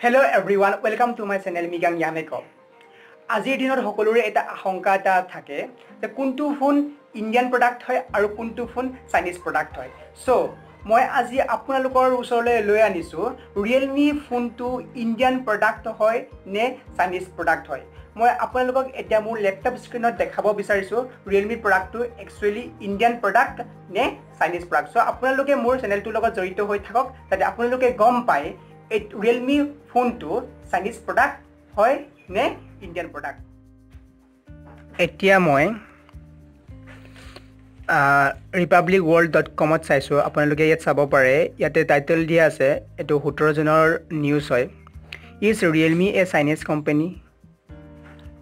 Hello everyone, welcome to my channel Migang Yameko. আজিৰ দিনত সকলোৰে এটা আশংকা এটা থাকে যে কোনটো ফোন ইণ্ডিয়ান প্ৰডাক্ট হয় আৰু কোনটো ফোন চাইনিজ প্ৰডাক্ট হয় সো মই আজি আপোনালোকৰ ওচৰলৈ লৈ আনিছো Realme ফোনটো ইণ্ডিয়ান প্ৰডাক্ট হয় নে চাইনিজ প্ৰডাক্ট হয় মই আপোনালোকক এতিয়া মোৰ ল্যাপটপ স্ক্ৰিনত দেখাব বিচাৰিছো Realme প্ৰডাক্টটো একচুয়ালি ইণ্ডিয়ান প্ৰডাক্ট নে চাইনিজ প্ৰডাক্ট সো আপোনালোকে মোৰ চেনেলটোৰ লগত জড়িত হৈ থাকক যাতে আপোনালোকে গম পায় এই Realme ফোনটো চাইনিজ প্ৰডাক্ট হয় নে ইণ্ডিয়ান প্ৰডাক্ট এতিয়া মই republicworld.com ত চাইছো আপোনালোকে ইয়াত চাব পাৰে ইয়াতে টাইটেল দিয়া আছে এটো 17 জুনৰ নিউজ হয় Is Realme a Chinese company?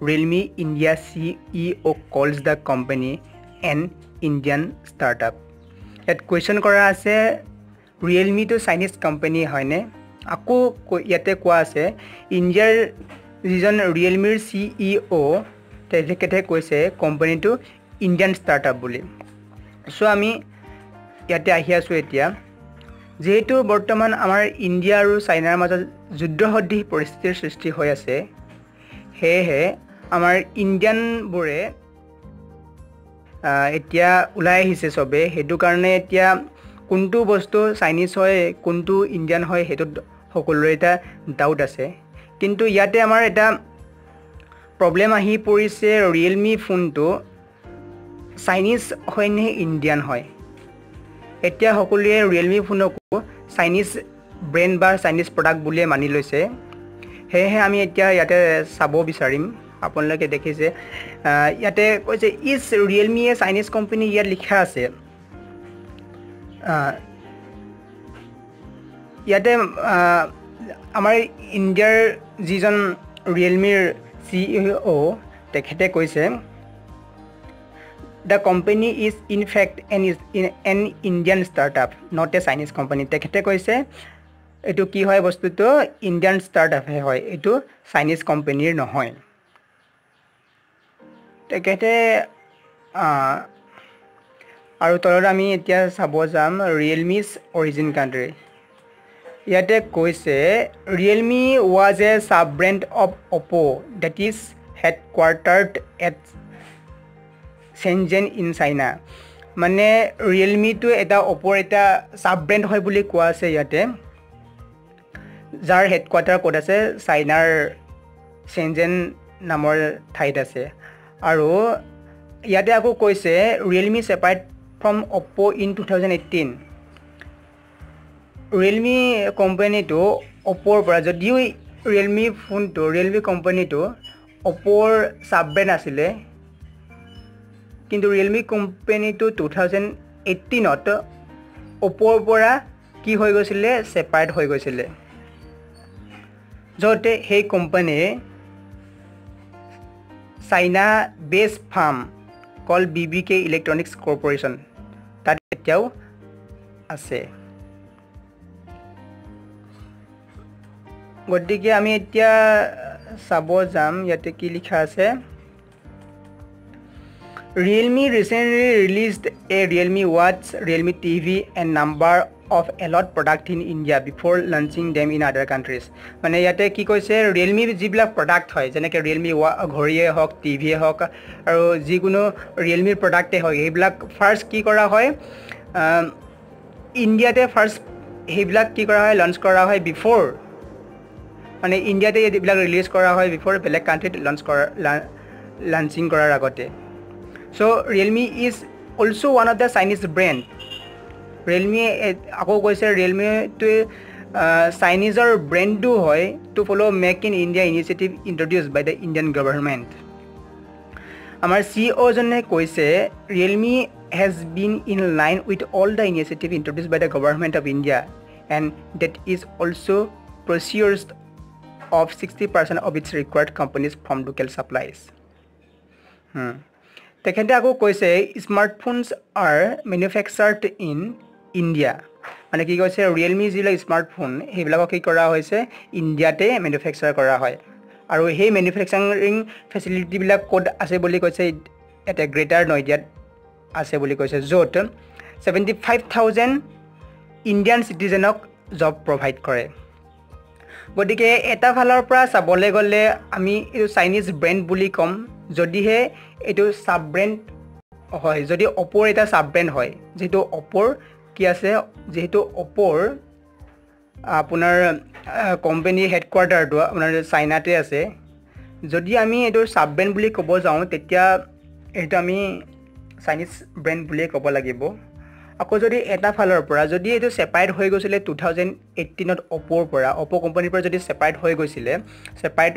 Realme India CEO calls the company an Indian startup. ইয়াত কোৱেশ্চন কৰা আছে Realme to Chinese company হয়নে আকো ইয়াতে কোৱা আছে ইণ্ডিয়াৰ যিজন Realme CEO তেখেতে কৈছে কোম্পানীটো ইণ্ডিয়ান ষ্টাৰ্টআপ বুলি সো আমি ইয়াতে আহি আছো এতিয়া যেহেতু বৰ্তমান আমাৰ ইণ্ডিয়া আৰু চাইনাৰ মাজত যুদ্ধসদৃশ পৰিস্থিতিৰ সৃষ্টি হৈ আছে হেহে আমাৰ ইণ্ডিয়ান বোৰে এতিয়া উলাই আহিছে সবে হেতু কাৰণে এতিয়া কোনটো বস্তু চাইনিজ হয় কোনটো ইণ্ডিয়ান হয় হেতু সকলোৰে এটা ডাউট আছে কিন্তু ইয়াতে আমাৰ এটা প্ৰবলেম আহি পৰিছে Realme ফোনটো চাইনিজ হয় নে ইণ্ডিয়ান হয় এতিয়া সকলোৱে Realme ফোনকো চাইনিজ ব্ৰেন্ড বা চাইনিজ প্ৰডাক্ট বুলি মানি লৈছে হেহে আমি এতিয়া ইয়াতে চাব বিচাৰিম আপোনালোকে দেখিছে ইয়াতে কৈছে is Realme A Chinese company ইয়াত লিখা আছে ইয়াতে আমাৰ ইণ্ডিয়াৰ যিজন Realme CEO তেখেতে কৈছে The company is in fact an Indian startup, not a Chinese company. তেখেতে কৈছে এটো কি হয় বস্তুটো ইণ্ডিয়ান startup হয় এটো চাইনিজ কোম্পানীৰ নহয় তেখেতে আৰু তলত আমি এতিয়া চাব যাম Realme's origin country ইয়াতে কৈছে Realme was a sub-brand of Oppo that is headquartered at Shenzhen in China মানে Realme to এটা Oppo এটা sub-brand হয় বুলি কোৱা আছে ইয়াতে যাৰ হেডকোৱাৰ্টাৰ ক'ত আছে চাইনাৰ Shenzhen নামৰ ঠাইত আছে আৰু ইয়াতে আকৌ কৈছে Realme separate from Oppo in 2018 Realme কোম্পানীটো Oppo পৰা যদিও Realme ফোনটো Realme কোম্পানীটো Oppo সাব-ব্ৰ্যান্ড আছিল কিন্তু Realme কোম্পানীটো 2018 ত Oppo পৰা কি হৈ গৈছিল সেপাৰেট হৈ গৈছিল যতে সেই কোম্পানী চাইনা বেস ফাৰ্ম কল BBK ইলেক্ট্ৰনিক্স কৰ্পোৰেচন তাত এতিয়াও আছে গতিকে আমি এতিয়া চাব যাম ইয়াতে কি লিখা আছে Realme recently released a Realme Watch, Realme TV and number of Allot product in India before launching them in other countries. মানে ইয়াতে কি কৈছে Realme যিবিলাক প্ৰডাক্ট হয় যেনেকৈ Realme ঘড়ীয়ে হওক টিভিয়ে হওক আৰু যিকোনো Realme প্ৰডাক্টে হয় এইবিলাক ফাৰ্স্ট কি কৰা হয় ইণ্ডিয়াতে ফাৰ্স্ট এইবিলাক কি কৰা হয় লঞ্চ কৰা হয় বিফোৰ মানে ইণ্ডিয়াতে এইবিলাক ৰিলিজ কৰা হয় বিফোৰ বেলেগ কান্ট্ৰিত লঞ্চিং কৰাৰ আগতে So Realme is also one of the Chinese brand. Realme ako koise Realme to Chinese or brand do hoy to follow Make in India initiative introduced by the Indian government. Amar CEO jone koise Realme has been in line with all the initiative introduced by the government of India and that is also procures of 60% of its required companies from local supplies. তেখেতে আকৌ কৈছে স্মাৰ্টফোনস are manufactured in India মানে কি কৈছে Realme জিলা smartphone হেবিলাকক কি কৰা হৈছে ইণ্ডিয়াতে ম্যানুফ্যাকচাৰ কৰা হয় আৰু সেই ম্যানুফ্যাকচাৰিং ফেসিলিটি বিলাক কোড আছে বুলি কৈছে এটা গ্ৰেটাৰ নয়ডিয়াত আছে বুলি কৈছে যত 75000 ইণ্ডিয়ান সিটিজেনক জব প্ৰভাইড কৰে গতিকে এটা ফালৰ পৰা চাবলৈ গ'লে আমি এইটো চাইনিজ ব্ৰেণ্ড বুলি ক'ম যদিহে এইটো সাব ব্ৰেণ্ড হয় যদি অপোৰ এটা সাব ব্ৰেণ্ড হয় যেটো অপোৰ কি আছে যেটো অপোৰ আপোনাৰ কোম্পানী হেডকোৱাৰ্টাৰটো আপোনাৰ চাইনাতে আছে যদি আমি এইটো সাব ব্ৰেণ্ড বুলি ক'ব যাওঁ তেতিয়া এইটো আমি চাইনিজ ব্ৰেণ্ড বুলি ক'ব লাগিব আকৌ যদি এটা ফালৰ পৰা যদি এইটো সেপাৰেট হৈ গৈছিল 2018 ত অপোৰ পৰা অপো কোম্পানীৰ পৰা যদি সেপাৰেট হৈ গৈছিল সেপাৰেট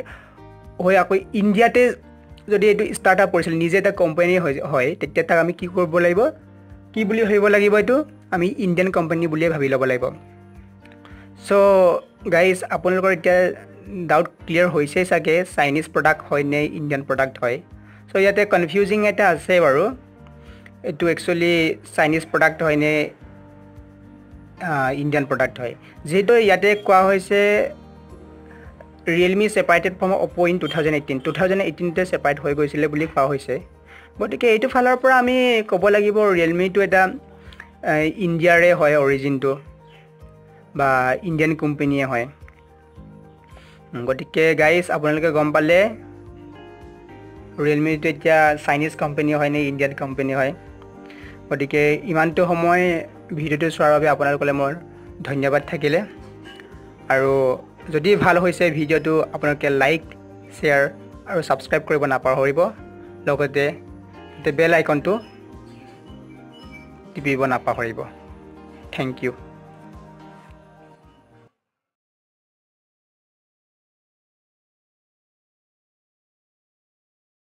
হৈ আকৌ ইণ্ডিয়াতে যদি এইটো ষ্টাৰ্টআপ কৰিছিল নিজে এটা কোম্পানী হয় তেতিয়া তাক আমি কি কৰিব লাগিব কি বুলি ভাবিব লাগিব এইটো আমি ইণ্ডিয়ান কোম্পানী বুলি ভাবি ল'ব লাগিব সো গাইস আপোনালোকৰ এতিয়া ডাউট ক্লিয়াৰ হৈছে চাগে চাইনিজ প্ৰডাক্ট হয় নে ইণ্ডিয়ান প্ৰডাক্ট হয় সো ইয়াতে কনফিউজিং এটা আছে বাৰু এটো একচুয়ালি চাইনিজ প্ৰডাক্ট হয় নে ইণ্ডিয়ান প্ৰডাক্ট হয় যেটো ইয়াতে কোৱা হৈছে Realme separated from Oppo in 2018 তে সেপাৰেট হৈ গৈছিল বুলি কোৱা হৈছে গতিকে এইটো ফালৰ পৰা আমি ক'ব লাগিব Realme টো এটা ইণ্ডিয়াৰে হয় অৰিজিনটো বা ইণ্ডিয়ান কোম্পানীয়ে হয় গতিকে গাইস আপোনালোকে গম পালে Realme টো এতিয়া চাইনিজ কোম্পানী হয় নে ইণ্ডিয়ান কোম্পানী হয় গতিকে ইমানটো সময় ভিডিওটো চোৱাৰ বাবে আপোনালোকলৈ মোৰ ধন্যবাদ থাকিলে আৰু যদি ভাল হৈছে ভিডিওটো আপোনালোকে লাইক শেয়াৰ আৰু সাবস্ক্ৰাইব কৰিব নাপাহৰিব লগতে বেল আইকনটো টিপিব নাপাহৰিব থ্যাংক ইউ